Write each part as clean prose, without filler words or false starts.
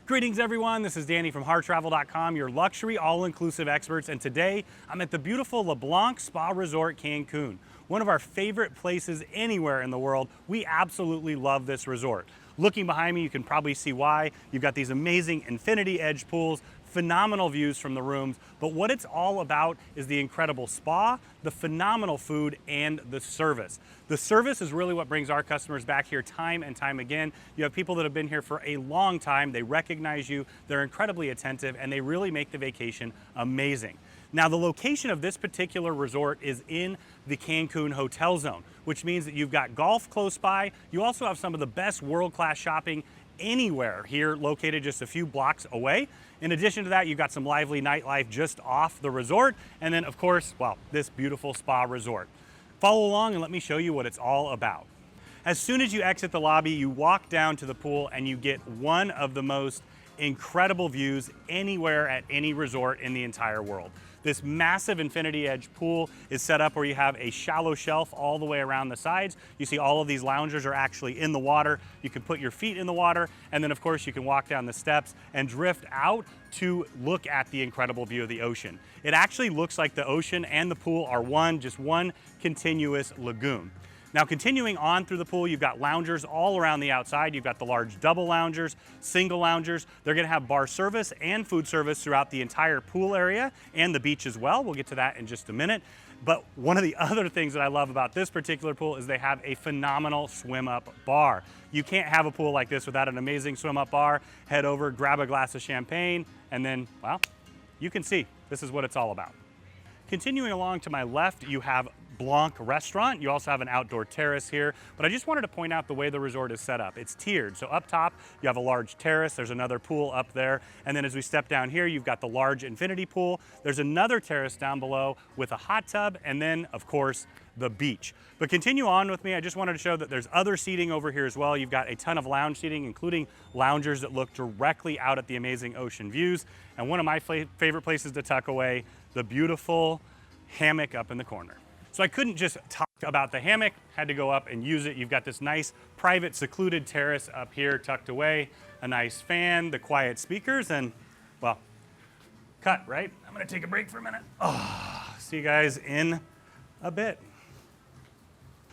Greetings everyone, this is Danny from HarrTravel.com, your luxury all-inclusive experts, and today I'm at the beautiful Blanc Spa Resort, Cancun. One of our favorite places anywhere in the world. We absolutely love this resort. Looking behind me, you can probably see why. You've got these amazing infinity edge pools, phenomenal views from the rooms, but what it's all about is the incredible spa, the phenomenal food, and the service. The service is really what brings our customers back here time and time again. You have people that have been here for a long time, they recognize you, they're incredibly attentive, and they really make the vacation amazing. Now, the location of this particular resort is in the Cancun hotel zone, which means that you've got golf close by. You also have some of the best world-class shopping anywhere here, located just a few blocks away. In addition to that, you've got some lively nightlife just off the resort. And then, of course, well, this beautiful spa resort. Follow along and let me show you what it's all about. As soon as you exit the lobby, you walk down to the pool and you get one of the most incredible views anywhere at any resort in the entire world. This massive infinity edge pool is set up where you have a shallow shelf all the way around the sides. You see all of these loungers are actually in the water. You can put your feet in the water, and then of course you can walk down the steps and drift out to look at the incredible view of the ocean. It actually looks like the ocean and the pool are just one continuous lagoon. Now, continuing on through the pool, you've got loungers all around the outside. You've got the large double loungers, single loungers. They're gonna have bar service and food service throughout the entire pool area and the beach as well. We'll get to that in just a minute. But one of the other things that I love about this particular pool is they have a phenomenal swim-up bar. You can't have a pool like this without an amazing swim-up bar. Head over, grab a glass of champagne, and then, well, you can see this is what it's all about. Continuing along to my left, you have Blanc Restaurant. You also have an outdoor terrace here, but I just wanted to point out the way the resort is set up. It's tiered. So up top, you have a large terrace. There's another pool up there. And then as we step down here, you've got the large infinity pool. There's another terrace down below with a hot tub. And then of course, the beach. But continue on with me. I just wanted to show that there's other seating over here as well. You've got a ton of lounge seating, including loungers that look directly out at the amazing ocean views. And one of my favorite places to tuck away, the beautiful hammock up in the corner. So I couldn't just talk about the hammock, had to go up and use it. You've got this nice private secluded terrace up here tucked away, a nice fan, the quiet speakers, and well, cut, right? I'm gonna take a break for a minute. Oh, see you guys in a bit.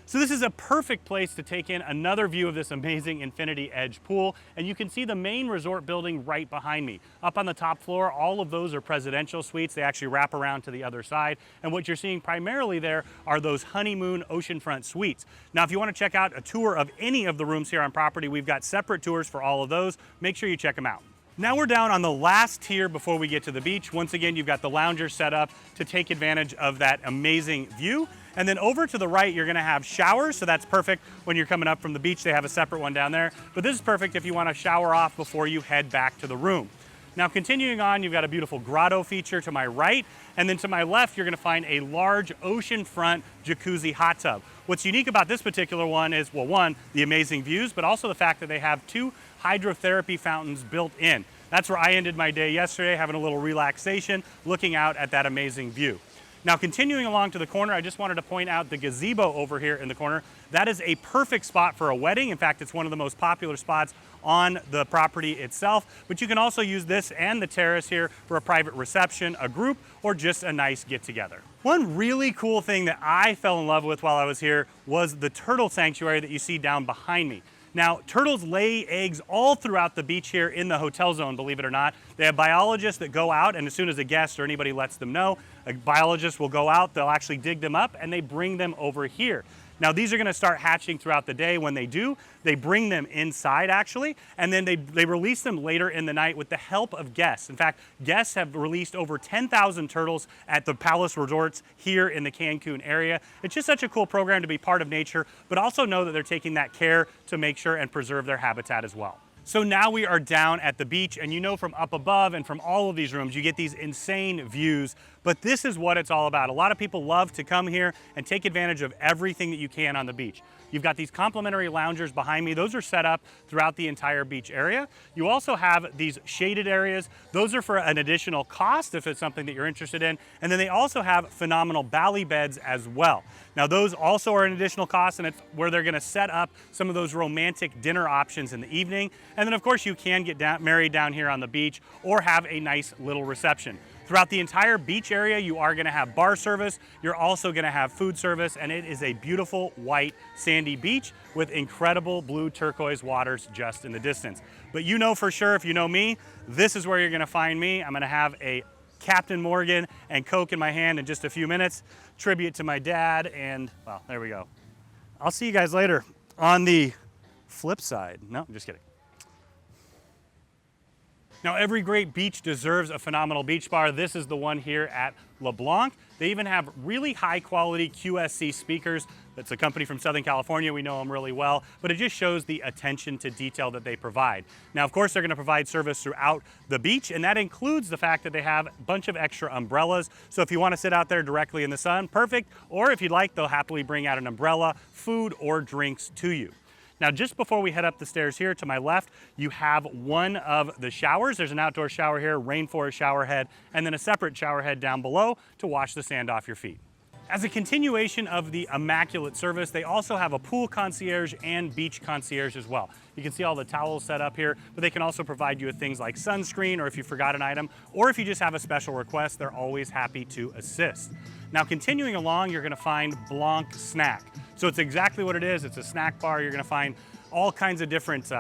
So this is a perfect place to take in another view of this amazing infinity edge pool, and you can see the main resort building right behind me. Up on the top floor, all of those are presidential suites. They actually wrap around to the other side, and what you're seeing primarily there are those honeymoon oceanfront suites. Now, if you want to check out a tour of any of the rooms here on property, we've got separate tours for all of those. Make sure you check them out. Now we're down on the last tier before we get to the beach. Once again, you've got the loungers set up to take advantage of that amazing view. And then over to the right, you're gonna have showers, so that's perfect when you're coming up from the beach. They have a separate one down there. But this is perfect if you wanna shower off before you head back to the room. Now continuing on, you've got a beautiful grotto feature to my right, and then to my left, you're gonna find a large oceanfront jacuzzi hot tub. What's unique about this particular one is, well, one, the amazing views, but also the fact that they have two hydrotherapy fountains built in. That's where I ended my day yesterday, having a little relaxation, looking out at that amazing view. Now, continuing along to the corner, I just wanted to point out the gazebo over here in the corner. That is a perfect spot for a wedding. In fact, it's one of the most popular spots on the property itself, but you can also use this and the terrace here for a private reception, a group, or just a nice get-together. One really cool thing that I fell in love with while I was here was the turtle sanctuary that you see down behind me. Now, turtles lay eggs all throughout the beach here in the hotel zone, believe it or not. They have biologists that go out, and as soon as a guest or anybody lets them know, a biologist will go out, they'll actually dig them up, and they bring them over here. Now, these are gonna start hatching throughout the day. When they do, they bring them inside actually, and then they release them later in the night with the help of guests. In fact, guests have released over 10,000 turtles at the Palace Resorts here in the Cancun area. It's just such a cool program to be part of nature, but also know that they're taking that care to make sure and preserve their habitat as well. So now we are down at the beach, and you know from up above and from all of these rooms, you get these insane views. But this is what it's all about. A lot of people love to come here and take advantage of everything that you can on the beach. You've got these complimentary loungers behind me. Those are set up throughout the entire beach area. You also have these shaded areas. Those are for an additional cost if it's something that you're interested in. And then they also have phenomenal bally beds as well. Now those also are an additional cost, and it's where they're gonna set up some of those romantic dinner options in the evening. And then of course you can get married down here on the beach or have a nice little reception. Throughout the entire beach area, you are gonna have bar service. You're also gonna have food service, and it is a beautiful white sandy beach with incredible blue turquoise waters just in the distance. But you know for sure, if you know me, this is where you're gonna find me. I'm gonna have a Captain Morgan and Coke in my hand in just a few minutes. Tribute to my dad, and well, there we go. I'll see you guys later on the flip side. No, I'm just kidding. Now, every great beach deserves a phenomenal beach bar. This is the one here at LeBlanc. They even have really high quality QSC speakers. That's a company from Southern California. We know them really well, but it just shows the attention to detail that they provide. Now, of course, they're gonna provide service throughout the beach, and that includes the fact that they have a bunch of extra umbrellas. So if you wanna sit out there directly in the sun, perfect. Or if you'd like, they'll happily bring out an umbrella, food, or drinks to you. Now, just before we head up the stairs here to my left, you have one of the showers. There's an outdoor shower here, rainforest shower head, and then a separate shower head down below to wash the sand off your feet. As a continuation of the immaculate service, they also have a pool concierge and beach concierge as well. You can see all the towels set up here, but they can also provide you with things like sunscreen, or if you forgot an item, or if you just have a special request, they're always happy to assist. Now, continuing along, you're gonna find Blanc Snack. So it's exactly what it is. It's a snack bar. You're gonna find all kinds of different,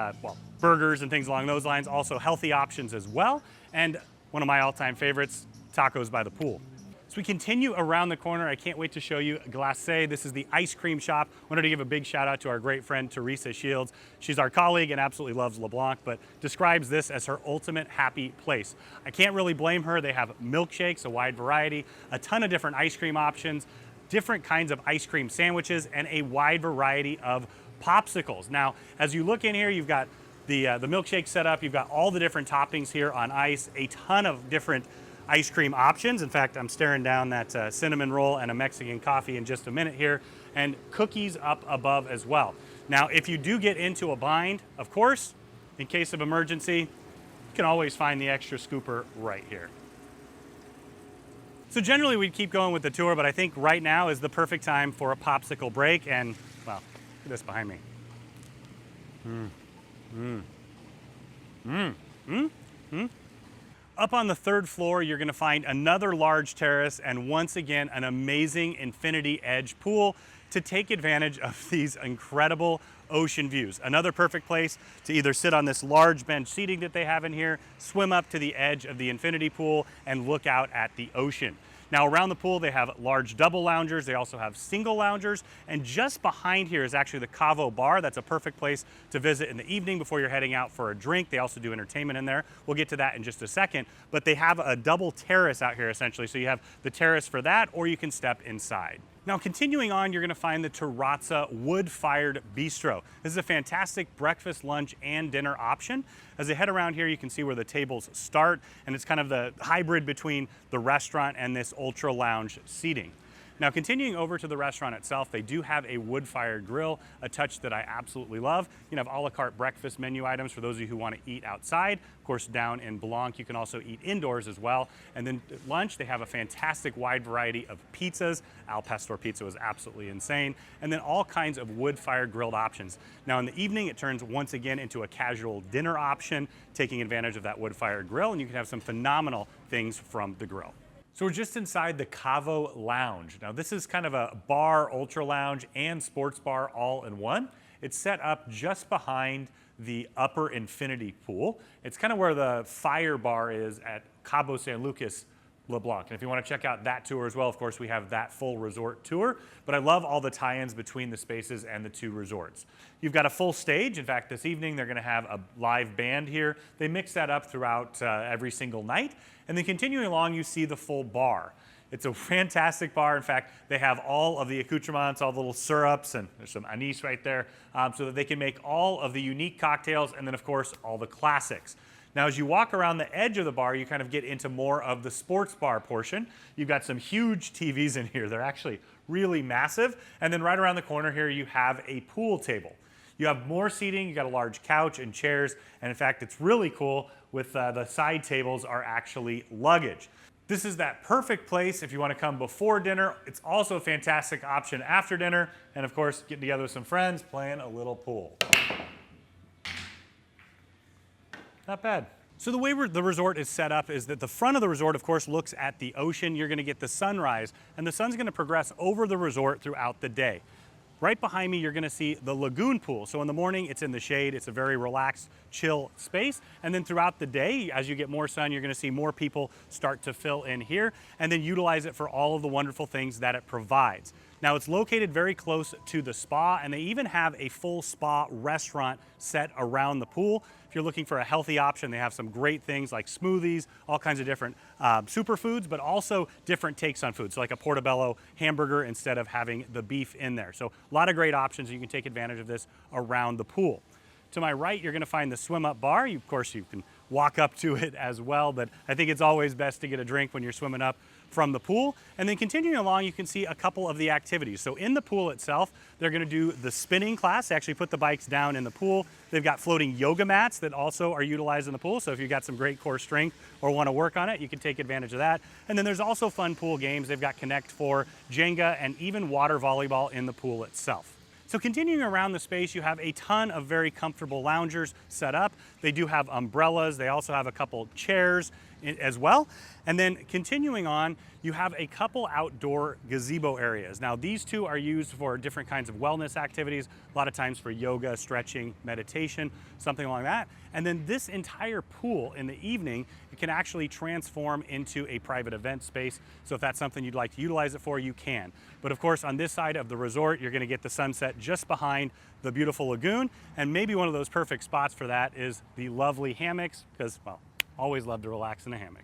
burgers and things along those lines, also healthy options as well. And one of my all-time favorites, tacos by the pool. As we continue around the corner, I can't wait to show you Glacé. This is the ice cream shop. Wanted to give a big shout out to our great friend, Teresa Shields. She's our colleague and absolutely loves LeBlanc, but describes this as her ultimate happy place. I can't really blame her. They have milkshakes, a wide variety, a ton of different ice cream options, different kinds of ice cream sandwiches, and a wide variety of popsicles. Now, as you look in here, you've got the milkshake set up. You've got all the different toppings here on ice, a ton of different ice cream options. In fact, I'm staring down that cinnamon roll and a Mexican coffee in just a minute here, and cookies up above as well. Now, if you do get into a bind, of course, in case of emergency, you can always find the extra scooper right here. So generally we'd keep going with the tour, but I think right now is the perfect time for a popsicle break, and well, look at this behind me. Up on the third floor, you're gonna find another large terrace, and once again, an amazing infinity edge pool to take advantage of these incredible ocean views. Another perfect place to either sit on this large bench seating that they have in here, swim up to the edge of the infinity pool, and look out at the ocean. Now, around the pool, they have large double loungers. They also have single loungers. And just behind here is actually the Cacao bar. That's a perfect place to visit in the evening before you're heading out for a drink. They also do entertainment in there. We'll get to that in just a second. But they have a double terrace out here, essentially. So you have the terrace for that, or you can step inside. Now, continuing on, you're gonna find the Terrace wood-fired bistro. This is a fantastic breakfast, lunch, and dinner option. As you head around here, you can see where the tables start, and it's kind of the hybrid between the restaurant and this ultra lounge seating. Now, continuing over to the restaurant itself, they do have a wood-fired grill, a touch that I absolutely love. You can have a la carte breakfast menu items for those of you who want to eat outside. Of course, down in Blanc, you can also eat indoors as well. And then at lunch, they have a fantastic wide variety of pizzas. Al Pastor pizza was absolutely insane. And then all kinds of wood-fired grilled options. Now, in the evening, it turns once again into a casual dinner option, taking advantage of that wood-fired grill, and you can have some phenomenal things from the grill. So we're just inside the Cacao Lounge. Now, this is kind of a bar, ultra lounge, and sports bar all in one. It's set up just behind the upper infinity pool. It's kind of where the fire bar is at Cabo San Lucas LeBlanc. And if you want to check out that tour as well, of course, we have that full resort tour. But I love all the tie-ins between the spaces and the two resorts. You've got a full stage. In fact, this evening they're going to have a live band here. They mix that up throughout every single night. And then continuing along, you see the full bar. It's a fantastic bar. In fact, they have all of the accoutrements, all the little syrups, and there's some anise right there, so that they can make all of the unique cocktails, and then, of course, all the classics. Now, as you walk around the edge of the bar, you kind of get into more of the sports bar portion. You've got some huge TVs in here. They're actually really massive. And then right around the corner here, you have a pool table. You have more seating, you got a large couch and chairs, and in fact, it's really cool with the side tables are actually luggage. This is that perfect place if you want to come before dinner. It's also a fantastic option after dinner, and of course, getting together with some friends, playing a little pool. Not bad. So the way the resort is set up is that the front of the resort, of course, looks at the ocean. You're going to get the sunrise, and the sun's going to progress over the resort throughout the day. Right behind me, you're going to see the Lagoon Pool. So in the morning, it's in the shade. It's a very relaxed, chill space. And then throughout the day, as you get more sun, you're going to see more people start to fill in here and then utilize it for all of the wonderful things that it provides. Now, it's located very close to the spa, and they even have a full spa restaurant set around the pool. If you're looking for a healthy option, they have some great things like smoothies, all kinds of different superfoods, but also different takes on food. So like a portobello hamburger instead of having the beef in there. So a lot of great options. You can take advantage of this around the pool. To my right, you're going to find the swim up bar. Of course, you can walk up to it as well, but I think it's always best to get a drink when you're swimming up from the pool. And then continuing along, you can see a couple of the activities. So in the pool itself, they're going to do the spinning class. They actually put the bikes down in the pool. They've got floating yoga mats that also are utilized in the pool. So if you've got some great core strength or want to work on it, you can take advantage of that. And then there's also fun pool games. They've got Connect 4, Jenga, and even water volleyball in the pool itself. So continuing around the space, you have a ton of very comfortable loungers set up. They do have umbrellas. They also have a couple chairs as well. And then continuing on, you have a couple outdoor gazebo areas. Now, these two are used for different kinds of wellness activities, a lot of times for yoga, stretching, meditation, something along that. And then this entire pool in the evening, it can actually transform into a private event space. So if that's something you'd like to utilize it for, you can. But of course, on this side of the resort, you're gonna get the sunset just behind the beautiful lagoon. And maybe one of those perfect spots for that is the lovely hammocks, because, well, always love to relax in a hammock.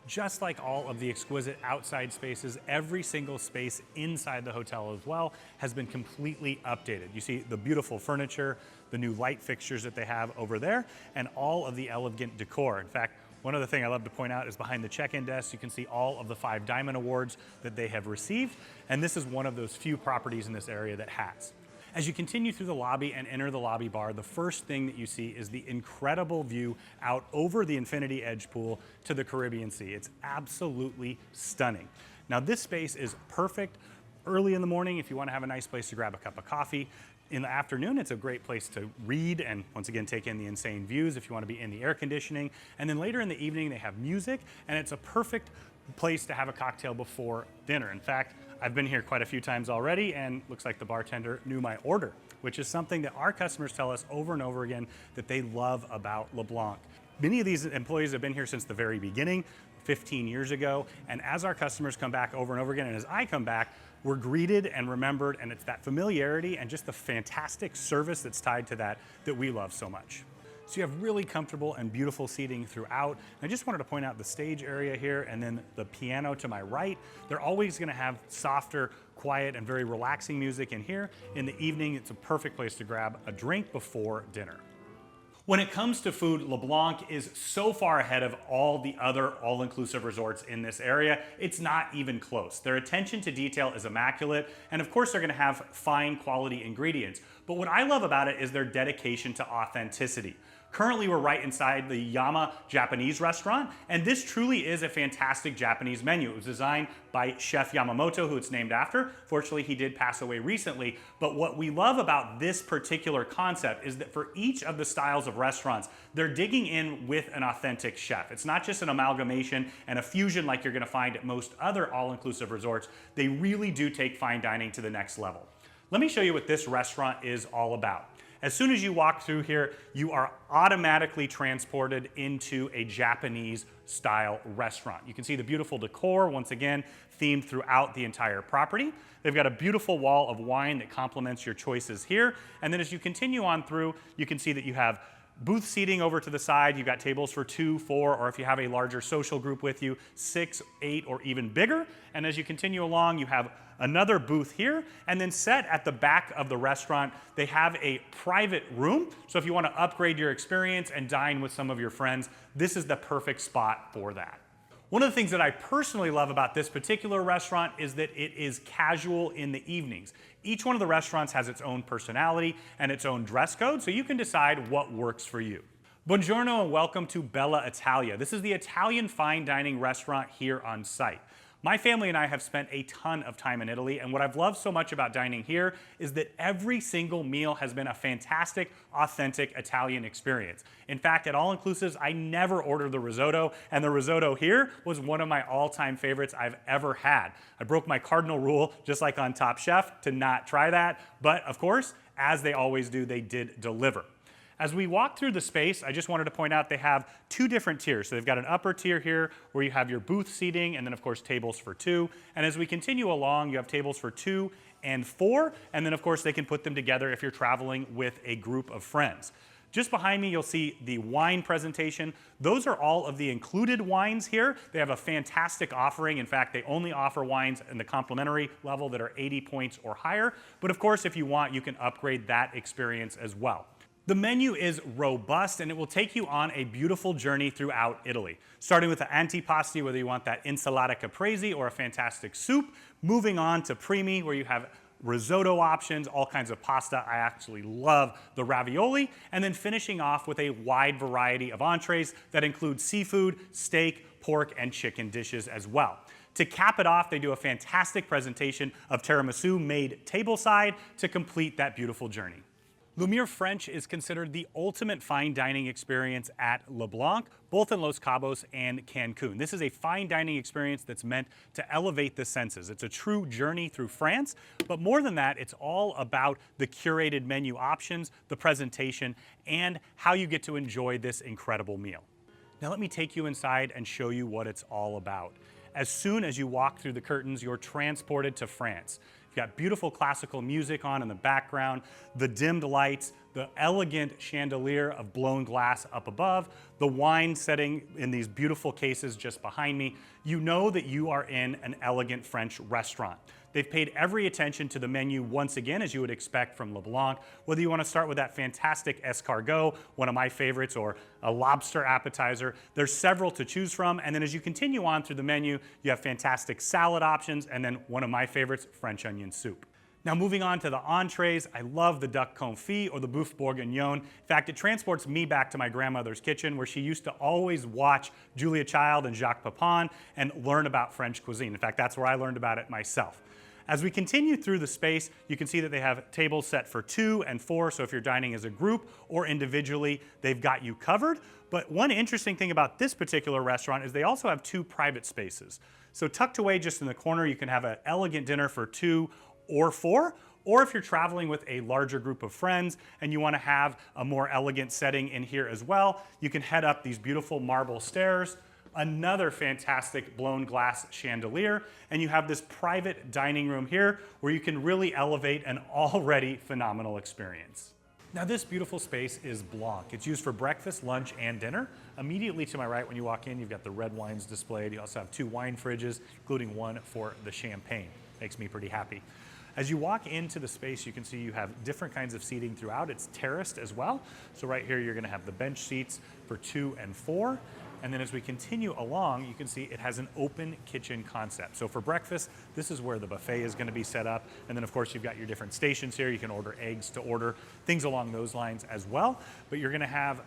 Just like all of the exquisite outside spaces, every single space inside the hotel as well has been completely updated. You see the beautiful furniture, the new light fixtures that they have over there, and all of the elegant decor. In fact, one other thing I love to point out is behind the check-in desk, you can see all of the 5 Diamond Awards that they have received, and this is one of those few properties in this area that has. As you continue through the lobby and enter the lobby bar, the first thing that you see is the incredible view out over the Infinity Edge pool to the Caribbean Sea. It's absolutely stunning. Now, this space is perfect early in the morning if you want to have a nice place to grab a cup of coffee. In the afternoon, it's a great place to read and once again take in the insane views if you want to be in the air conditioning. And then later in the evening, they have music, and it's a perfect place to have a cocktail before dinner. In fact, I've been here quite a few times already, and looks like the bartender knew my order, which is something that our customers tell us over and over again that they love about LeBlanc. Many of these employees have been here since the very beginning, 15 years ago, and as our customers come back over and over again, and as I come back, we're greeted and remembered, and it's that familiarity and just the fantastic service that's tied to that that we love so much. So you have really comfortable and beautiful seating throughout. And I just wanted to point out the stage area here and then the piano to my right. They're always gonna have softer, quiet, and very relaxing music in here. In the evening, it's a perfect place to grab a drink before dinner. When it comes to food, LeBlanc is so far ahead of all the other all-inclusive resorts in this area, it's not even close. Their attention to detail is immaculate, and of course they're gonna have fine quality ingredients. But what I love about it is their dedication to authenticity. Currently, we're right inside the Yama Japanese restaurant, and this truly is a fantastic Japanese menu. It was designed by Chef Yamamoto, who it's named after. Fortunately, he did pass away recently, but what we love about this particular concept is that for each of the styles of restaurants, they're digging in with an authentic chef. It's not just an amalgamation and a fusion like you're gonna find at most other all-inclusive resorts. They really do take fine dining to the next level. Let me show you what this restaurant is all about. As soon as you walk through here, you are automatically transported into a Japanese style restaurant. You can see the beautiful decor, once again, themed throughout the entire property. They've got a beautiful wall of wine that complements your choices here. And then as you continue on through, you can see that you have booth seating over to the side. You've got tables for 2, 4, or if you have a larger social group with you, 6, 8, or even bigger. And as you continue along, you have another booth here, and then set at the back of the restaurant, they have a private room. So if you want to upgrade your experience and dine with some of your friends, this is the perfect spot for that. One of the things that I personally love about this particular restaurant is that it is casual in the evenings. Each one of the restaurants has its own personality and its own dress code, so you can decide what works for you. Buongiorno and welcome to Bella Italia. This is the Italian fine dining restaurant here on site. My family and I have spent a ton of time in Italy, and what I've loved so much about dining here is that every single meal has been a fantastic, authentic Italian experience. In fact, at All Inclusives, I never ordered the risotto, and the risotto here was one of my all-time favorites I've ever had. I broke my cardinal rule, just like on Top Chef, to not try that, but of course, as they always do, they did deliver. As we walk through the space, I just wanted to point out they have 2 different tiers. So they've got an upper tier here where you have your booth seating and then of course tables for 2. And as we continue along, you have tables for 2 and 4. And then of course they can put them together if you're traveling with a group of friends. Just behind me, you'll see the wine presentation. Those are all of the included wines here. They have a fantastic offering. In fact, they only offer wines in the complimentary level that are 80 points or higher. But of course, if you want, you can upgrade that experience as well. The menu is robust and it will take you on a beautiful journey throughout Italy. Starting with the antipasti, whether you want that insalata caprese or a fantastic soup, moving on to primi, where you have risotto options, all kinds of pasta. I actually love the ravioli. And then finishing off with a wide variety of entrees that include seafood, steak, pork, and chicken dishes as well. To cap it off, they do a fantastic presentation of tiramisu made tableside to complete that beautiful journey. Lumiere French is considered the ultimate fine dining experience at LeBlanc, both in Los Cabos and Cancun. This is a fine dining experience that's meant to elevate the senses. It's a true journey through France, but more than that, it's all about the curated menu options, the presentation, and how you get to enjoy this incredible meal. Now let me take you inside and show you what it's all about. As soon as you walk through the curtains, you're transported to France. You've got beautiful classical music on in the background, the dimmed lights, the elegant chandelier of blown glass up above, the wine setting in these beautiful cases just behind me. You know that you are in an elegant French restaurant. They've paid every attention to the menu once again, as you would expect from LeBlanc. Whether you want to start with that fantastic escargot, one of my favorites, or a lobster appetizer, there's several to choose from. And then as you continue on through the menu, you have fantastic salad options, and then one of my favorites, French onion soup. Now moving on to the entrees, I love the duck confit or the boeuf bourguignon. In fact, it transports me back to my grandmother's kitchen where she used to always watch Julia Child and Jacques Pepin and learn about French cuisine. In fact, that's where I learned about it myself. As we continue through the space, you can see that they have tables set for 2 and 4, so if you're dining as a group or individually, they've got you covered. But one interesting thing about this particular restaurant is they also have 2 private spaces. So tucked away just in the corner, you can have an elegant dinner for 2 or 4, or if you're traveling with a larger group of friends and you want to have a more elegant setting in here as well, you can head up these beautiful marble stairs, another fantastic blown glass chandelier, and you have this private dining room here where you can really elevate an already phenomenal experience. Now this beautiful space is Blanc. It's used for breakfast, lunch, and dinner. Immediately to my right when you walk in, you've got the red wines displayed. You also have 2 wine fridges, including one for the champagne. Makes me pretty happy. As you walk into the space, you can see you have different kinds of seating throughout. It's terraced as well. So right here, you're gonna have the bench seats for 2 and 4. And then as we continue along, you can see it has an open kitchen concept. So for breakfast, this is where the buffet is gonna be set up. And then of course, you've got your different stations here. You can order eggs to order, things along those lines as well. But you're gonna have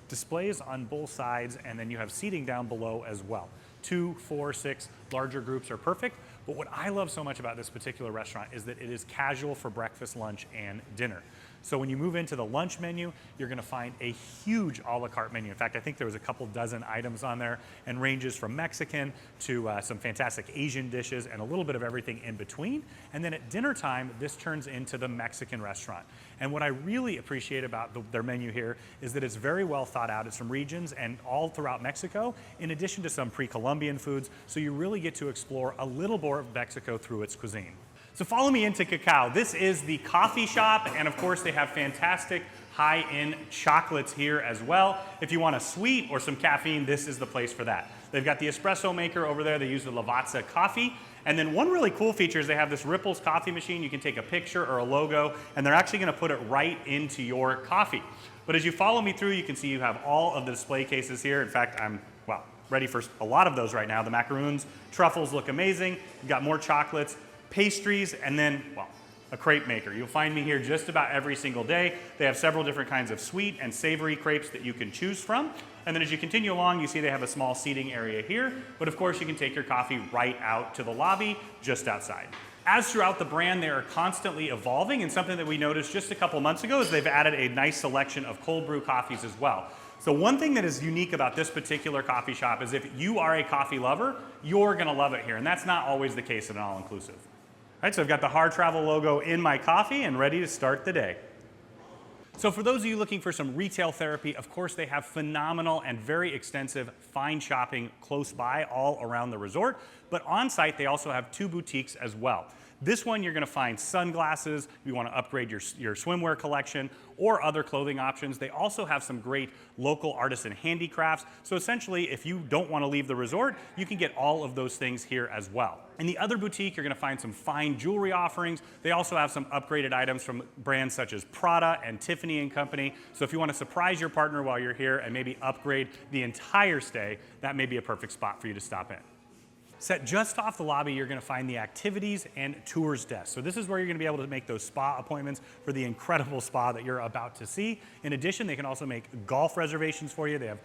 displays on both sides, and then you have seating down below as well. 2, 4, 6 larger groups are perfect. But what I love so much about this particular restaurant is that it is casual for breakfast, lunch, and dinner. So when you move into the lunch menu, you're gonna find a huge a la carte menu. In fact, I think there was a couple dozen items on there and ranges from Mexican to some fantastic Asian dishes and a little bit of everything in between. And then at dinner time, this turns into the Mexican restaurant. And what I really appreciate about their menu here is that it's very well thought out. It's from regions and all throughout Mexico, in addition to some pre-Columbian foods. So you really get to explore a little more of Mexico through its cuisine. So follow me into Cacao. This is the coffee shop, and of course they have fantastic high-end chocolates here as well. If you want a sweet or some caffeine, this is the place for that. They've got the espresso maker over there. They use the Lavazza coffee. And then one really cool feature is they have this Ripples coffee machine. You can take a picture or a logo, and they're actually going to put it right into your coffee. But as you follow me through, you can see you have all of the display cases here. In fact, I'm, well, ready for a lot of those right now. The macaroons, truffles look amazing. You've got more chocolates, pastries, and then, well, a crepe maker. You'll find me here just about every single day. They have several different kinds of sweet and savory crepes that you can choose from. And then as you continue along, you see they have a small seating area here, but of course you can take your coffee right out to the lobby just outside. As throughout the brand, they are constantly evolving, and something that we noticed just a couple months ago is they've added a nice selection of cold brew coffees as well. So one thing that is unique about this particular coffee shop is if you are a coffee lover, you're gonna love it here, and that's not always the case at an all-inclusive. All right, so I've got the Harr Travel logo in my coffee and ready to start the day. So for those of you looking for some retail therapy, of course they have phenomenal and very extensive fine shopping close by all around the resort, but on site they also have 2 boutiques as well. This one you're going to find sunglasses, if you want to upgrade your swimwear collection, or other clothing options. They also have some great local artisan handicrafts. So essentially, if you don't want to leave the resort, you can get all of those things here as well. In the other boutique, you're going to find some fine jewelry offerings. They also have some upgraded items from brands such as Prada and Tiffany & Company. So if you want to surprise your partner while you're here and maybe upgrade the entire stay, that may be a perfect spot for you to stop in. Set just off the lobby, you're going to find the activities and tours desk. So this is where you're going to be able to make those spa appointments for the incredible spa that you're about to see. In addition, they can also make golf reservations for you. They have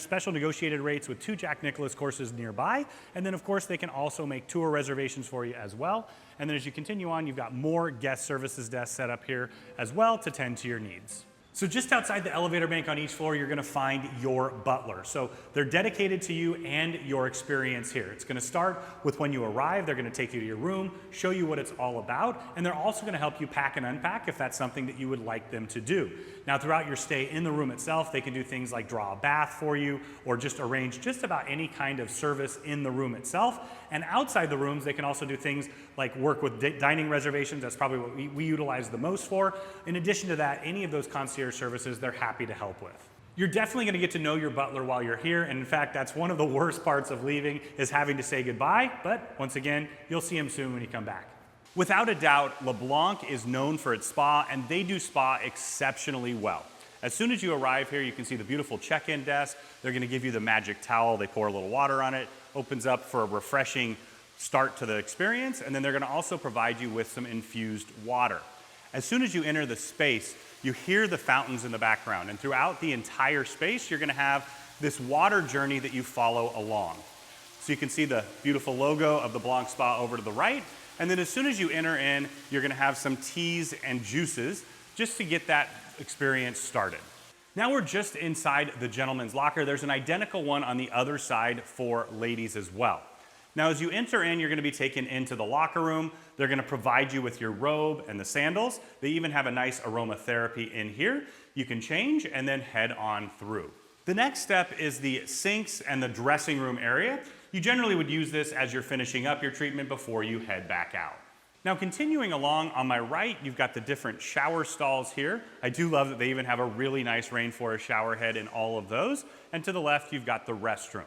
special negotiated rates with 2 Jack Nicklaus courses nearby. And then, of course, they can also make tour reservations for you as well. And then as you continue on, you've got more guest services desks set up here as well to tend to your needs. So just outside the elevator bank on each floor, you're going to find your butler. So they're dedicated to you and your experience here. It's going to start with when you arrive. They're going to take you to your room, show you what it's all about, and they're also going to help you pack and unpack if that's something that you would like them to do. Now, throughout your stay in the room itself, they can do things like draw a bath for you or just arrange just about any kind of service in the room itself. And outside the rooms, they can also do things like work with dining reservations. That's probably what we utilize the most for. In addition to that, any of those concierge services, they're happy to help with. You're definitely going to get to know your butler while you're here, and in fact, that's one of the worst parts of leaving is having to say goodbye, but once again, you'll see him soon when you come back. Without a doubt, LeBlanc is known for its spa, and they do spa exceptionally well. As soon as you arrive here, you can see the beautiful check-in desk. They're going to give you the magic towel. They pour a little water on it, opens up for a refreshing start to the experience, and then they're going to also provide you with some infused water. As soon as you enter the space, you hear the fountains in the background, and throughout the entire space, you're going to have this water journey that you follow along. So you can see the beautiful logo of the Blanc Spa over to the right, and then as soon as you enter in, you're going to have some teas and juices just to get that experience started. Now we're just inside the gentleman's locker. There's an identical one on the other side for ladies as well. Now as you enter in, you're going to be taken into the locker room. They're going to provide you with your robe and the sandals. They even have a nice aromatherapy in here. You can change and then head on through. The next step is the sinks and the dressing room area. You generally would use this as you're finishing up your treatment before you head back out. Now continuing along on my right, you've got the different shower stalls here. I do love that they even have a really nice rainforest shower head in all of those. And to the left, you've got the restroom.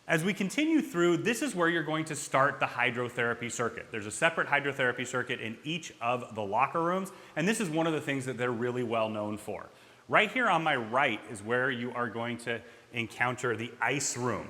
As we continue through, this is where you're going to start the hydrotherapy circuit. There's a separate hydrotherapy circuit in each of the locker rooms, and this is one of the things that they're really well known for. Right here on my right is where you are going to encounter the ice room.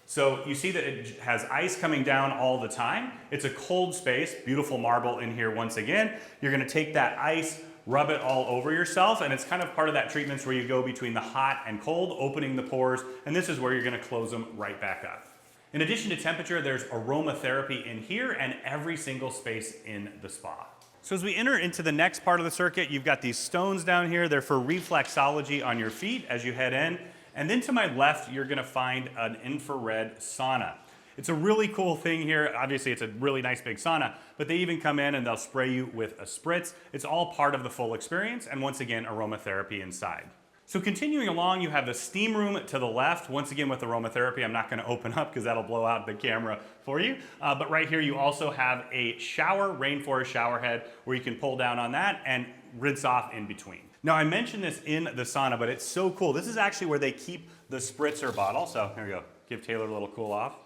So you see that it has ice coming down all the time. It's a cold space, beautiful marble in here once again. You're going to take that ice, rub it all over yourself, and it's kind of part of that treatment where you go between the hot and cold, opening the pores, and this is where you're going to close them right back up. In addition to temperature, there's aromatherapy in here and every single space in the spa. So as we enter into the next part of the circuit, you've got these stones down here. They're for reflexology on your feet as you head in. And then to my left, you're going to find an infrared sauna. It's a really cool thing here. Obviously, it's a really nice big sauna, but they even come in and they'll spray you with a spritz. It's all part of the full experience, and once again, aromatherapy inside. So continuing along, you have the steam room to the left. Once again, with aromatherapy, I'm not going to open up because that'll blow out the camera for you. But right here, you also have a shower, rainforest shower head, where you can pull down on that and rinse off in between. Now I mentioned this in the sauna, but it's so cool. This is actually where they keep the spritzer bottle. So here we go. Give Taylor a little cool off.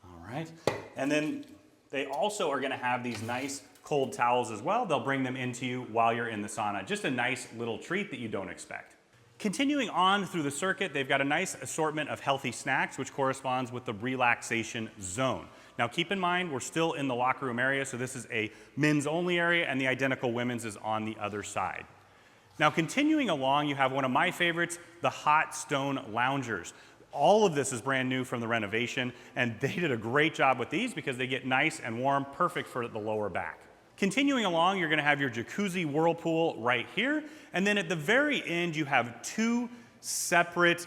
All right. And then they also are gonna have these nice cold towels as well. They'll bring them into you while you're in the sauna. Just a nice little treat that you don't expect. Continuing on through the circuit, they've got a nice assortment of healthy snacks, which corresponds with the relaxation zone. Now keep in mind, we're still in the locker room area, so this is a men's only area, and the identical women's is on the other side. Now continuing along, you have one of my favorites, the hot stone loungers. All of this is brand new from the renovation, and they did a great job with these because they get nice and warm, perfect for the lower back. Continuing along, you're gonna have your jacuzzi whirlpool right here, and then at the very end, you have two separate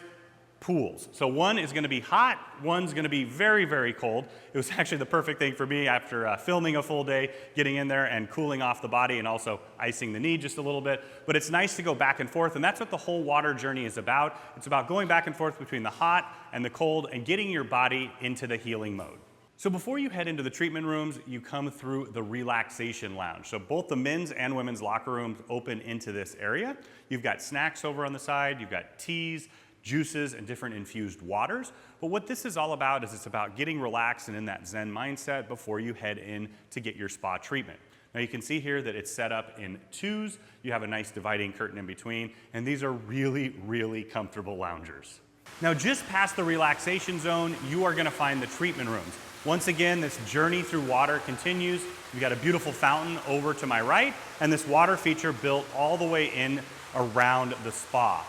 pools. So one is gonna be hot, one's gonna be very, very cold. It was actually the perfect thing for me after filming a full day, getting in there and cooling off the body and also icing the knee just a little bit. But it's nice to go back and forth, and that's what the whole water journey is about. It's about going back and forth between the hot and the cold and getting your body into the healing mode. So before you head into the treatment rooms, you come through the Relaxation Lounge. So both the men's and women's locker rooms open into this area. You've got snacks over on the side, you've got teas, juices, and different infused waters. But what this is all about is it's about getting relaxed and in that Zen mindset before you head in to get your spa treatment. Now you can see here that it's set up in twos. You have a nice dividing curtain in between, and these are really, really comfortable loungers. Now just past the relaxation zone, you are gonna find the treatment rooms. Once again, this journey through water continues. We've got a beautiful fountain over to my right, and this water feature built all the way in around the spa.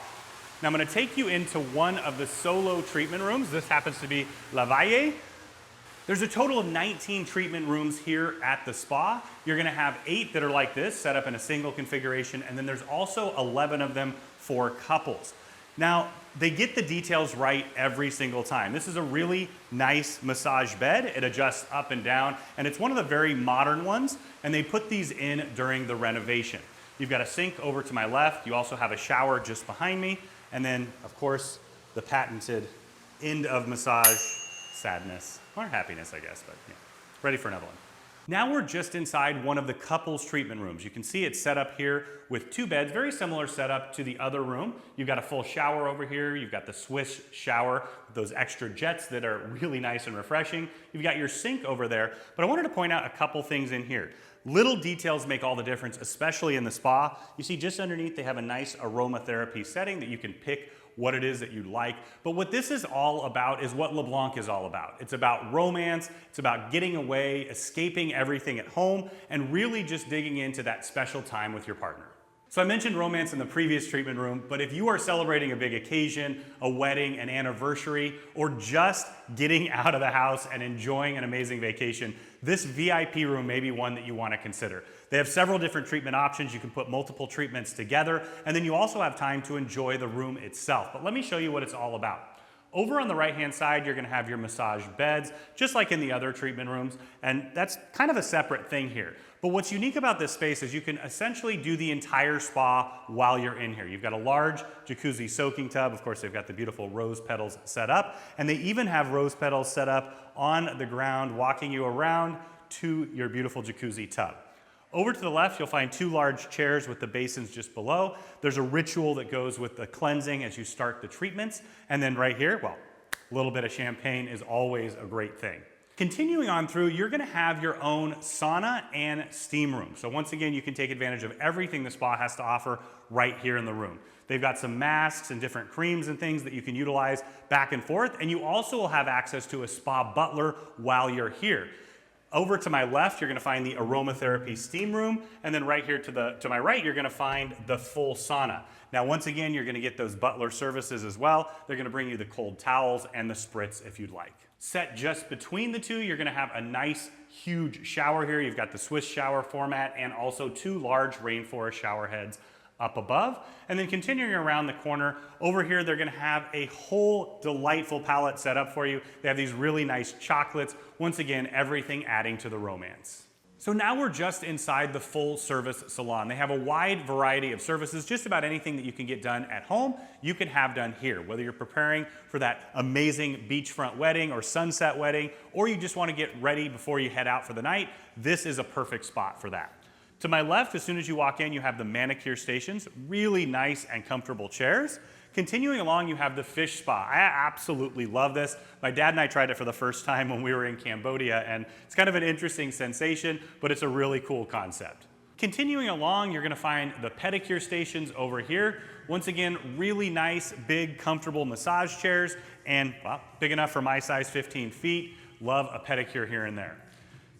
Now I'm gonna take you into one of the solo treatment rooms. This happens to be La Valle. There's a total of 19 treatment rooms here at the spa. You're gonna have 8 that are like this, set up in a single configuration, and then there's also 11 of them for couples. Now, they get the details right every single time. This is a really nice massage bed. It adjusts up and down, and it's one of the very modern ones, and they put these in during the renovation. You've got a sink over to my left. You also have a shower just behind me, and then, of course, the patented end of massage sadness, or happiness, I guess, but yeah, ready for another one. Now we're just inside one of the couples treatment rooms. You can see it's set up here with 2 beds, very similar setup to the other room. You've got a full shower over here. You've got the Swiss shower with those extra jets that are really nice and refreshing. You've got your sink over there, but I wanted to point out a couple things in here. Little details make all the difference, especially in the spa. You see just underneath they have a nice aromatherapy setting that you can pick what it is that you like. But what this is all about is what LeBlanc is all about. It's about romance, it's about getting away, escaping everything at home, and really just digging into that special time with your partner. So I mentioned romance in the previous treatment room, but if you are celebrating a big occasion, a wedding, an anniversary, or just getting out of the house and enjoying an amazing vacation, this VIP room may be one that you want to consider. They have several different treatment options. You can put multiple treatments together, and then you also have time to enjoy the room itself. But let me show you what it's all about. Over on the right-hand side, you're gonna have your massage beds, just like in the other treatment rooms, and that's kind of a separate thing here. But what's unique about this space is you can essentially do the entire spa while you're in here. You've got a large jacuzzi soaking tub. Of course, they've got the beautiful rose petals set up, and they even have rose petals set up on the ground, walking you around to your beautiful jacuzzi tub. Over to the left, you'll find 2 large chairs with the basins just below. There's a ritual that goes with the cleansing as you start the treatments. And then right here, well, a little bit of champagne is always a great thing. Continuing on through, you're gonna have your own sauna and steam room. So once again, you can take advantage of everything the spa has to offer right here in the room. They've got some masks and different creams and things that you can utilize back and forth. And you also will have access to a spa butler while you're here. Over to my left, you're gonna find the aromatherapy steam room, and then right here to my right, you're gonna find the full sauna. Now, once again, you're gonna get those butler services as well. They're gonna bring you the cold towels and the spritz if you'd like. Set just between the two, you're gonna have a nice, huge shower here. You've got the Swiss shower format and also 2 large rainforest shower heads up above. And then continuing around the corner, over here they're gonna have a whole delightful palette set up for you. They have these really nice chocolates. Once again, everything adding to the romance. So now we're just inside the full service salon. They have a wide variety of services. Just about anything that you can get done at home, you can have done here. Whether you're preparing for that amazing beachfront wedding or sunset wedding, or you just wanna get ready before you head out for the night, this is a perfect spot for that. To my left, as soon as you walk in, you have the manicure stations, really nice and comfortable chairs. Continuing along, you have the fish spa. I absolutely love this. My dad and I tried it for the first time when we were in Cambodia, and it's kind of an interesting sensation, but it's a really cool concept. Continuing along, you're gonna find the pedicure stations over here. Once again, really nice, big, comfortable massage chairs, and well, big enough for my size, 15 feet. Love a pedicure here and there.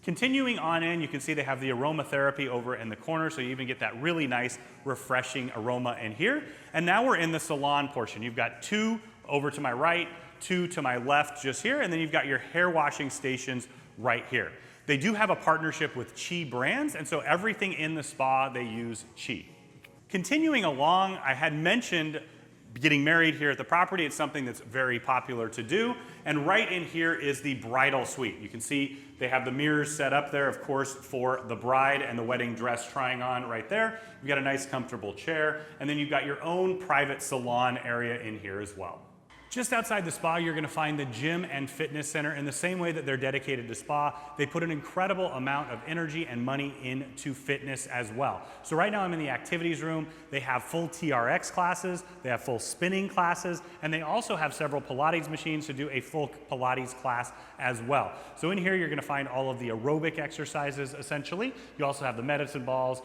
Continuing on in, you can see they have the aromatherapy over in the corner, so you even get that really nice, refreshing aroma in here. And now we're in the salon portion. You've got 2 over to my right, 2 to my left just here, and then you've got your hair washing stations right here. They do have a partnership with Chi brands, and so everything in the spa, they use Chi. Continuing along, I had mentioned getting married here at the property. It's something that's very popular to do. And right in here is the bridal suite. You can see they have the mirrors set up there, of course, for the bride and the wedding dress trying on right there. You've got a nice comfortable chair, and then you've got your own private salon area in here as well. Just outside the spa, you're gonna find the gym and fitness center. In the same way that they're dedicated to spa, they put an incredible amount of energy and money into fitness as well. So right now I'm in the activities room. They have full TRX classes, they have full spinning classes, and they also have several Pilates machines to do a full Pilates class as well. So in here you're gonna find all of the aerobic exercises essentially. You also have the medicine balls,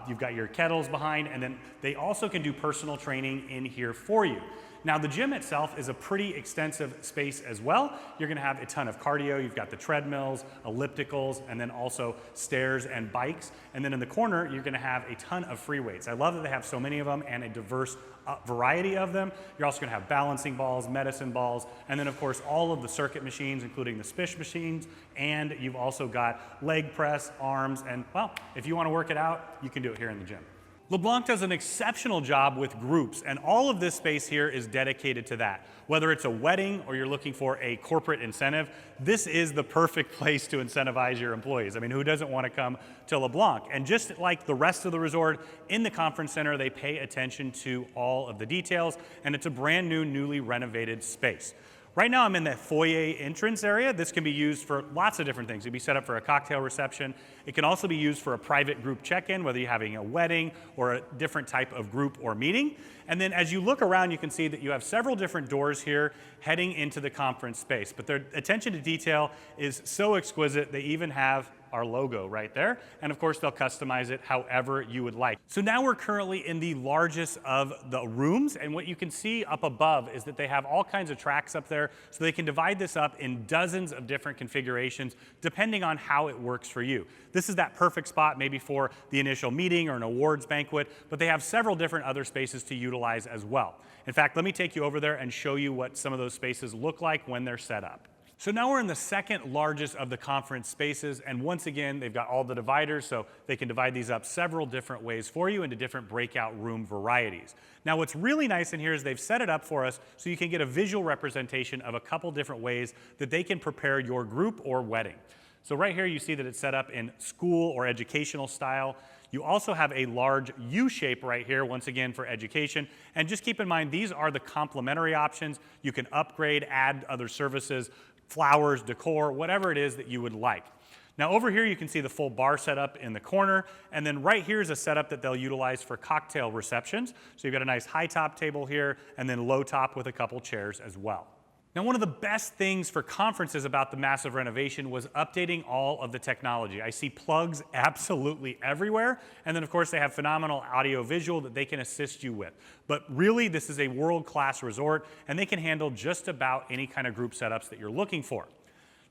you've got your kettles behind, and then they also can do personal training in here for you. Now the gym itself is a pretty extensive space as well. You're gonna have a ton of cardio. You've got the treadmills, ellipticals, and then also stairs and bikes. And then in the corner, you're gonna have a ton of free weights. I love that they have so many of them and a diverse variety of them. You're also gonna have balancing balls, medicine balls, and then of course all of the circuit machines, including the spish machines, and you've also got leg press, arms, and well, if you wanna work it out, you can do it here in the gym. LeBlanc does an exceptional job with groups, and all of this space here is dedicated to that. Whether it's a wedding or you're looking for a corporate incentive, this is the perfect place to incentivize your employees. I mean, who doesn't want to come to LeBlanc? And just like the rest of the resort, in the conference center, they pay attention to all of the details, and it's a brand new, newly renovated space. Right now I'm in the foyer entrance area. This can be used for lots of different things. It can be set up for a cocktail reception. It can also be used for a private group check-in, whether you're having a wedding or a different type of group or meeting. And then as you look around, you can see that you have several different doors here heading into the conference space. But their attention to detail is so exquisite, they even have our logo right there. And of course, they'll customize it however you would like. So now we're currently in the largest of the rooms. And what you can see up above is that they have all kinds of tracks up there. So they can divide this up in dozens of different configurations, depending on how it works for you. This is that perfect spot maybe for the initial meeting or an awards banquet, but they have several different other spaces to utilize as well. In fact, let me take you over there and show you what some of those spaces look like when they're set up. So now we're in the second largest of the conference spaces, and once again, they've got all the dividers, so they can divide these up several different ways for you into different breakout room varieties. Now what's really nice in here is they've set it up for us so you can get a visual representation of a couple different ways that they can prepare your group or wedding. So right here you see that it's set up in school or educational style. You also have a large U shape right here, once again for education. And just keep in mind, these are the complimentary options. You can upgrade, add other services, flowers, decor, whatever it is that you would like. Now over here you can see the full bar setup in the corner, and then right here is a setup that they'll utilize for cocktail receptions. So you've got a nice high top table here, and then low top with a couple chairs as well. Now one of the best things for conferences about the massive renovation was updating all of the technology. I see plugs absolutely everywhere, and then of course they have phenomenal audio visual that they can assist you with. But really this is a world-class resort, and they can handle just about any kind of group setups that you're looking for.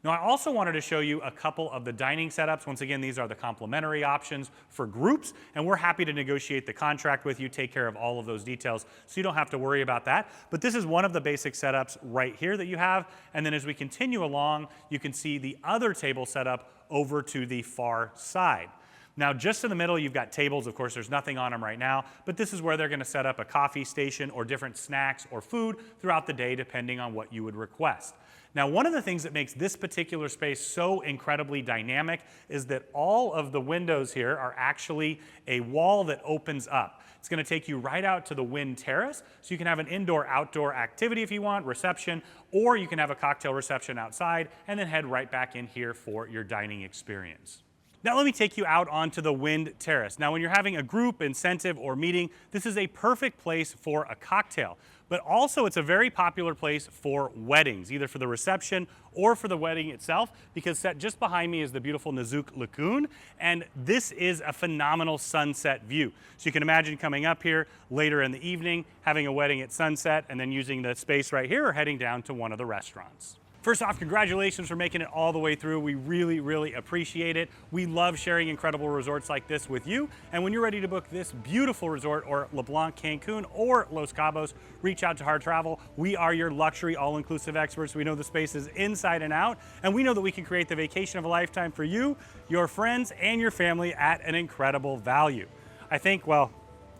Now I also wanted to show you a couple of the dining setups. Once again, these are the complimentary options for groups, and we're happy to negotiate the contract with you, take care of all of those details, so you don't have to worry about that. But this is one of the basic setups right here that you have, and then as we continue along, you can see the other table setup over to the far side. Now just in the middle you've got tables, of course there's nothing on them right now, but this is where they're going to set up a coffee station or different snacks or food throughout the day depending on what you would request. Now one of the things that makes this particular space so incredibly dynamic is that all of the windows here are actually a wall that opens up. It's going to take you right out to the wind terrace, so you can have an indoor-outdoor activity if you want, reception, or you can have a cocktail reception outside and then head right back in here for your dining experience. Now let me take you out onto the Wind Terrace. Now when you're having a group, incentive, or meeting, this is a perfect place for a cocktail. But also it's a very popular place for weddings, either for the reception or for the wedding itself, because set just behind me is the beautiful Nazook Lagoon, and this is a phenomenal sunset view. So you can imagine coming up here later in the evening, having a wedding at sunset, and then using the space right here or heading down to one of the restaurants. First off, congratulations for making it all the way through. We really, really appreciate it. We love sharing incredible resorts like this with you. And when you're ready to book this beautiful resort or LeBlanc Cancun or Los Cabos, reach out to Harr Travel. We are your luxury all-inclusive experts. We know the spaces inside and out, and we know that we can create the vacation of a lifetime for you, your friends, and your family at an incredible value. I think, well,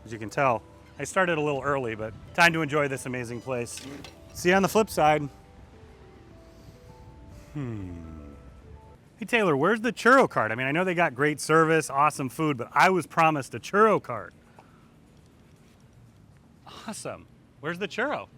as you can tell, I started a little early, but time to enjoy this amazing place. See you on the flip side. Hey Taylor, where's the churro cart? I mean, I know they got great service, awesome food, but I was promised a churro cart. Awesome. Where's the churro?